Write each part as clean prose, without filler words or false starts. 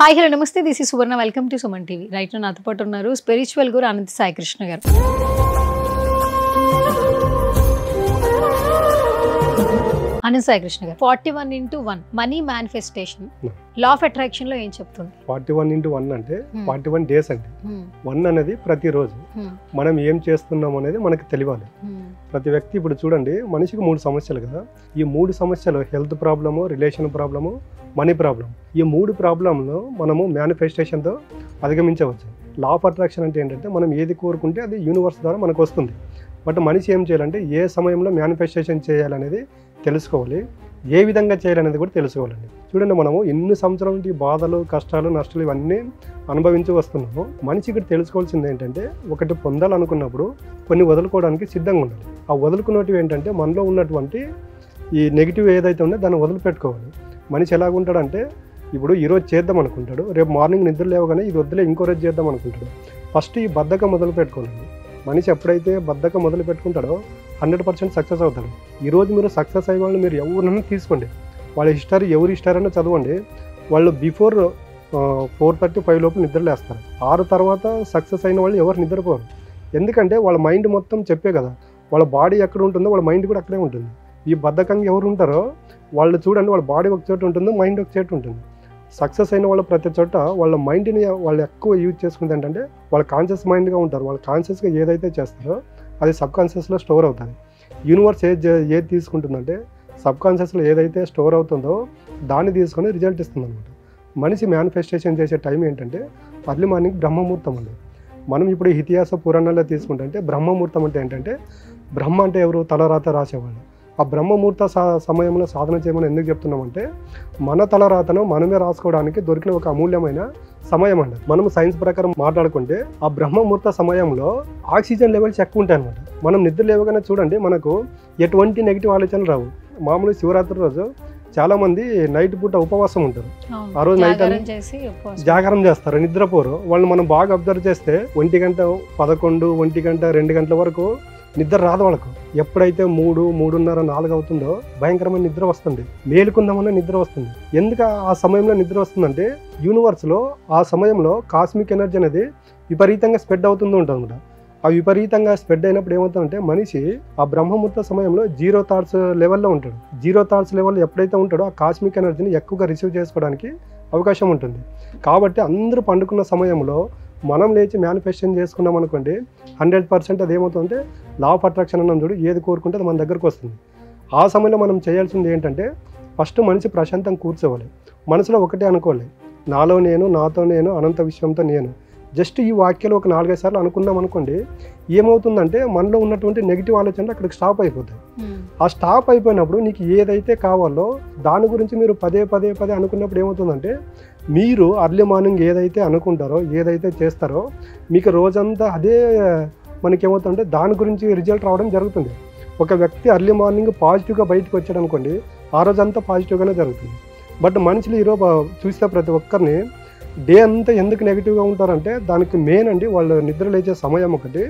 Hi hello నమస్తే, this is Suvarna. Welcome to Suman TV. Right నాతో పాటు ఉన్నారు స్పిరిచువల్ గురు అనంత సాయి కృష్ణ గారు. అనంత సాయి కృష్ణ గారు, 41:1 money manifestation law of attraction లో ఏం చెప్తుంది? 41:1 అంటే 41 డేస్ అండి. 1 అనేది ప్రతిరోజు మనం ఏం చేస్తున్నాం అనేది మనకి తెలియాలి. ప్రతి వ్యక్తి ఇప్పుడు చూడండి, మనిషికి 3 సమస్యలు కదా. ఈ 3 సమస్యలు health problem, relation problem, money problem. ఈ 3 ప్రాబ్లంలో మనము మేనిఫెస్టేషన్తో అధిగమించవచ్చు. లా ఆఫ్ అట్రాక్షన్ అంటే ఏంటంటే మనం ఏది కోరుకుంటే అది యూనివర్స్ ద్వారా మనకు వస్తుంది. బట్ మనిషి ఏం చేయాలంటే ఏ సమయంలో మేనిఫెస్టేషన్ చేయాలనేది తెలుసుకోవాలి, ఏ విధంగా చేయాలనేది కూడా తెలుసుకోవాలండి. చూడండి, మనము ఎన్ని సంవత్సరాల నుండి బాధలు, కష్టాలు, నష్టాలు ఇవన్నీ అనుభవించి వస్తున్నాము. మనిషి ఇక్కడ తెలుసుకోవాల్సింది ఏంటంటే, ఒకటి పొందాలనుకున్నప్పుడు కొన్ని వదులుకోవడానికి సిద్ధంగా ఉండాలి. ఆ వదులుకున్నవి ఏంటంటే మనలో ఉన్నటువంటి ఈ నెగిటివ్ ఏదైతే ఉందో దాన్ని వదిలిపెట్టుకోవాలి. మనిషి ఎలాగుంటాడంటే, ఇప్పుడు ఈరోజు చేద్దాం అనుకుంటాడు, రేపు మార్నింగ్ నిద్ర లేవగానే ఇది వద్దులే ఇంకో రోజు చేద్దాం అనుకుంటాడు. ఫస్ట్ ఈ బద్ధకం మొదలు పెట్టుకోండి. మనిషి ఎప్పుడైతే బద్ధకం మొదలు పెట్టుకుంటాడో 100% సక్సెస్ అవుతాడు. ఈరోజు మీరు సక్సెస్ అయ్యే వాళ్ళు మీరు ఎవరినైనా తీసుకోండి, వాళ్ళ హిస్టరీ ఎవరి హిస్టరీ అయినా చదవండి. వాళ్ళు బిఫోర్ 4:30-5 లోపు నిద్రలేస్తారు. 6 తర్వాత సక్సెస్ అయిన వాళ్ళు ఎవరు నిద్రపోరు. ఎందుకంటే వాళ్ళ మైండ్ మొత్తం చెప్పే కదా, వాళ్ళ బాడీ ఎక్కడ ఉంటుందో వాళ్ళ మైండ్ కూడా అక్కడే ఉంటుంది. ఈ బద్ధకంగా ఎవరు ఉంటారో వాళ్ళు చూడండి, వాళ్ళ బాడీ ఒక చోట ఉంటుంది, మైండ్ ఒక చోట ఉంటుంది. సక్సెస్ అయిన వాళ్ళు ప్రతి చోట వాళ్ళ మైండ్ని వాళ్ళు ఎక్కువ యూజ్ చేసుకుంటే ఏంటంటే వాళ్ళు కాన్షియస్ మైండ్గా ఉంటారు. వాళ్ళు కాన్షియస్గా ఏదైతే చేస్తారో అది సబ్ కాన్షియస్లో స్టోర్ అవుతుంది. యూనివర్స్ ఏది తీసుకుంటుందంటే సబ్ కాన్షియస్లో ఏదైతే స్టోర్ అవుతుందో దాన్ని తీసుకొని రిజల్ట్ ఇస్తుంది అనమాట. మనిషి మేనిఫెస్టేషన్ చేసే టైం ఏంటంటే అర్లీ మార్నింగ్ బ్రహ్మముహూర్తం అండి. మనం ఇప్పుడు ఇతిహాస పురాణాల్లో తీసుకుంటే బ్రహ్మముహూర్తం అంటే ఏంటంటే, బ్రహ్మ అంటే ఎవరు? తలరాత రాసేవాళ్ళు. ఆ బ్రహ్మముహూర్త సమయంలో సాధన చేయమని ఎందుకు చెప్తున్నామంటే, మన తలరాతను మనమే రాసుకోవడానికి దొరికిన ఒక అమూల్యమైన సమయం అండి. మనం సైన్స్ ప్రకారం మాట్లాడుకుంటే ఆ బ్రహ్మముహూర్త సమయంలో ఆక్సిజన్ లెవెల్స్ ఎక్కువ ఉంటాయి అనమాట. మనం నిద్ర లేవగానే చూడండి, మనకు ఎటువంటి నెగిటివ్ ఆలోచనలు రావు. మామూలు శివరాత్రి రోజు చాలా మంది నైట్ పూట ఉపవాసం ఉంటారు. ఆ రోజు నైట్ జాగారం చేస్తారు, నిద్రపోరు. వాళ్ళు మనం బాగా అబ్జర్వ్ చేస్తే 1 గంట, 11, 1 గంట, 2 గంటల వరకు నిద్ర రాదు వాళ్ళకు. ఎప్పుడైతే 3, 3:30, 4 అవుతుందో భయంకరమైన నిద్ర వస్తుంది. మేలుకుందామన్న నిద్ర వస్తుంది. ఎందుకు ఆ సమయంలో నిద్ర వస్తుందంటే, యూనివర్స్లో ఆ సమయంలో కాస్మిక్ ఎనర్జీ అనేది విపరీతంగా స్ప్రెడ్ అవుతుందో ఉంటుంది అనమాట. ఆ విపరీతంగా స్ప్రెడ్ అయినప్పుడు ఏమవుతుందంటే మనిషి ఆ బ్రహ్మముహూర్త సమయంలో 0 థాట్స్ లెవెల్లో ఉంటాడు. 0 థాట్స్ లెవెల్లో ఎప్పుడైతే ఉంటాడో ఆ కాస్మిక్ ఎనర్జీని ఎక్కువగా రిసీవ్ చేసుకోవడానికి అవకాశం ఉంటుంది. కాబట్టి అందరూ పండుకున్న సమయంలో మనం లేచి మేనిఫెస్టేషన్ చేసుకున్నాం అనుకోండి, 100% అది ఏమవుతుందంటే లా ఆఫ్ అట్రాక్షన్ అన్నాం చూడు, ఏది కోరుకుంటే అది మన దగ్గరకు వస్తుంది. ఆ సమయంలో మనం చేయాల్సింది ఏంటంటే, ఫస్ట్ మనిషి ప్రశాంతంగా కూర్చోవాలి. మనసులో ఒకటే అనుకోవాలి, నాలో నేను, నాతో నేను, అనంత విశ్వంతో నేను. జస్ట్ ఈ వాక్యాలు ఒక 4-5 సార్లు అనుకున్నాం అనుకోండి, ఏమవుతుందంటే మనలో ఉన్నటువంటి నెగిటివ్ ఆలోచనలు అక్కడికి స్టాప్ అయిపోతాయి. ఆ స్టాప్ అయిపోయినప్పుడు నీకు ఏదైతే కావాలో దాని గురించి మీరు పదే అనుకున్నప్పుడు ఏమవుతుందంటే, మీరు అర్లీ మార్నింగ్ ఏదైతే అనుకుంటారో, ఏదైతే చేస్తారో, మీకు రోజంతా అదే మనకేమవుతుందంటే దాని గురించి రిజల్ట్ రావడం జరుగుతుంది. ఒక వ్యక్తి అర్లీ మార్నింగ్ పాజిటివ్గా బయటకు వచ్చాడు అనుకోండి, ఆ రోజంతా పాజిటివ్గానే జరుగుతుంది. బట్ మనుషులు ఈరోజు చూస్తే ప్రతి ఒక్కరిని డే అంతా ఎందుకు నెగిటివ్గా ఉంటారంటే దానికి మెయిన్ అండి వాళ్ళు నిద్ర లేచే సమయం ఒకటి,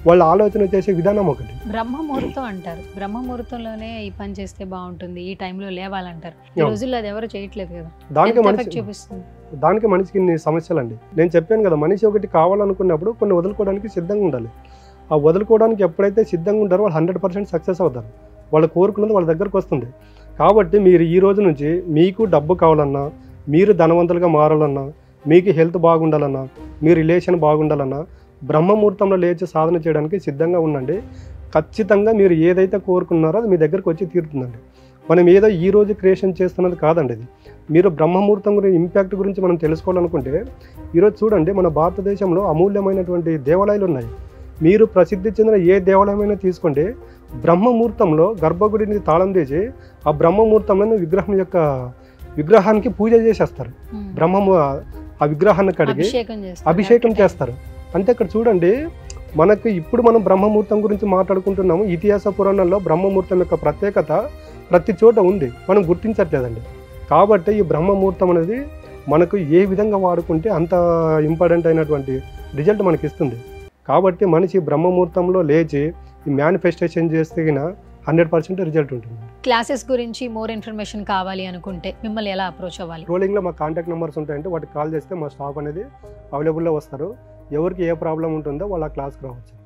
వాళ్ళ ఆలోచన చేసే విధానం ఒకటి. బ్రహ్మముహూర్తం అంటారు. బ్రహ్మముహూర్తంలోనే ఈ పని చేస్తే బాగుంటుంది, ఈ టైంలో లేవాలంటారు. ఈ రోజుల్లో అది ఎవరు చేయట్లేదు కదా. దానికి మనిషికి ఇన్ని సమస్యలు అండి. నేను చెప్పాను కదా, మనిషి ఒకటి కావాలనుకున్నప్పుడు కొన్ని వదులుకోవడానికి సిద్ధంగా ఉండాలి. ఆ వదులుకోవడానికి ఎప్పుడైతే సిద్ధంగా ఉంటారో వాళ్ళు 100% సక్సెస్ అవుతారు. వాళ్ళు కోరుకున్నది వాళ్ళ దగ్గరకు వస్తుంది. కాబట్టి మీరు ఈ రోజు నుంచి మీకు డబ్బు కావాలన్నా, మీరు ధనవంతులుగా మారాలన్నా, మీకు హెల్త్ బాగుండాలన్నా, మీ రిలేషన్ బాగుండాలన్నా బ్రహ్మముహూర్తంలో లేచి సాధన చేయడానికి సిద్ధంగా ఉండండి. ఖచ్చితంగా మీరు ఏదైతే కోరుకున్నారో అది మీ దగ్గరకు వచ్చి తీరుతుందండి. మనం ఏదో ఈ రోజు క్రియేషన్ చేస్తున్నది కాదండి. ఇది మీరు బ్రహ్మముహూర్తం గురించి ఇంపాక్ట్ గురించి మనం తెలుసుకోవాలనుకుంటే, ఈరోజు చూడండి, మన భారతదేశంలో అమూల్యమైనటువంటి దేవాలయాలు ఉన్నాయి. మీరు ప్రసిద్ధి చెందిన ఏ దేవాలయమైనా తీసుకోండి, బ్రహ్మముహూర్తంలో గర్భగుడిని తాళం తీసి ఆ బ్రహ్మముహూర్తంలో విగ్రహానికి పూజ చేసేస్తారు. ఆ విగ్రహాన్ని కడిగి అభిషేకం చేస్తారు. అంటే ఇక్కడ చూడండి, మనకు ఇప్పుడు మనం బ్రహ్మముహూర్తం గురించి మాట్లాడుకుంటున్నాము. ఇతిహాస పురాణాల్లో బ్రహ్మముహూర్తం యొక్క ప్రత్యేకత ప్రతి చోట ఉంది, మనం గుర్తించట్లేదండి. కాబట్టి ఈ బ్రహ్మముహూర్తం అనేది మనకు ఏ విధంగా వాడుకుంటే అంత ఇంపార్టెంట్ అయినటువంటి రిజల్ట్ మనకి ఇస్తుంది. కాబట్టి మనిషి బ్రహ్మముహూర్తంలో లేచి ఈ మేనిఫెస్టేషన్ చేస్తే 100% రిజల్ట్ ఉంటుంది. క్లాసెస్ గురించి మోర్ ఇన్ఫర్మేషన్ కావాలి అనుకుంటే మిమ్మల్ని ఎలా అప్రోచ్ అవ్వాలి? రోలింగ్లో మా కాంటాక్ట్ నెంబర్స్ ఉంటాయంటే వాటికి కాల్ చేస్తే మా స్టాఫ్ అనేది అవైలబుల్లో వస్తారు. ఎవరికి ఏ ప్రాబ్లం ఉంటుందో వాళ్ళు ఆ క్లాస్కి రావచ్చు.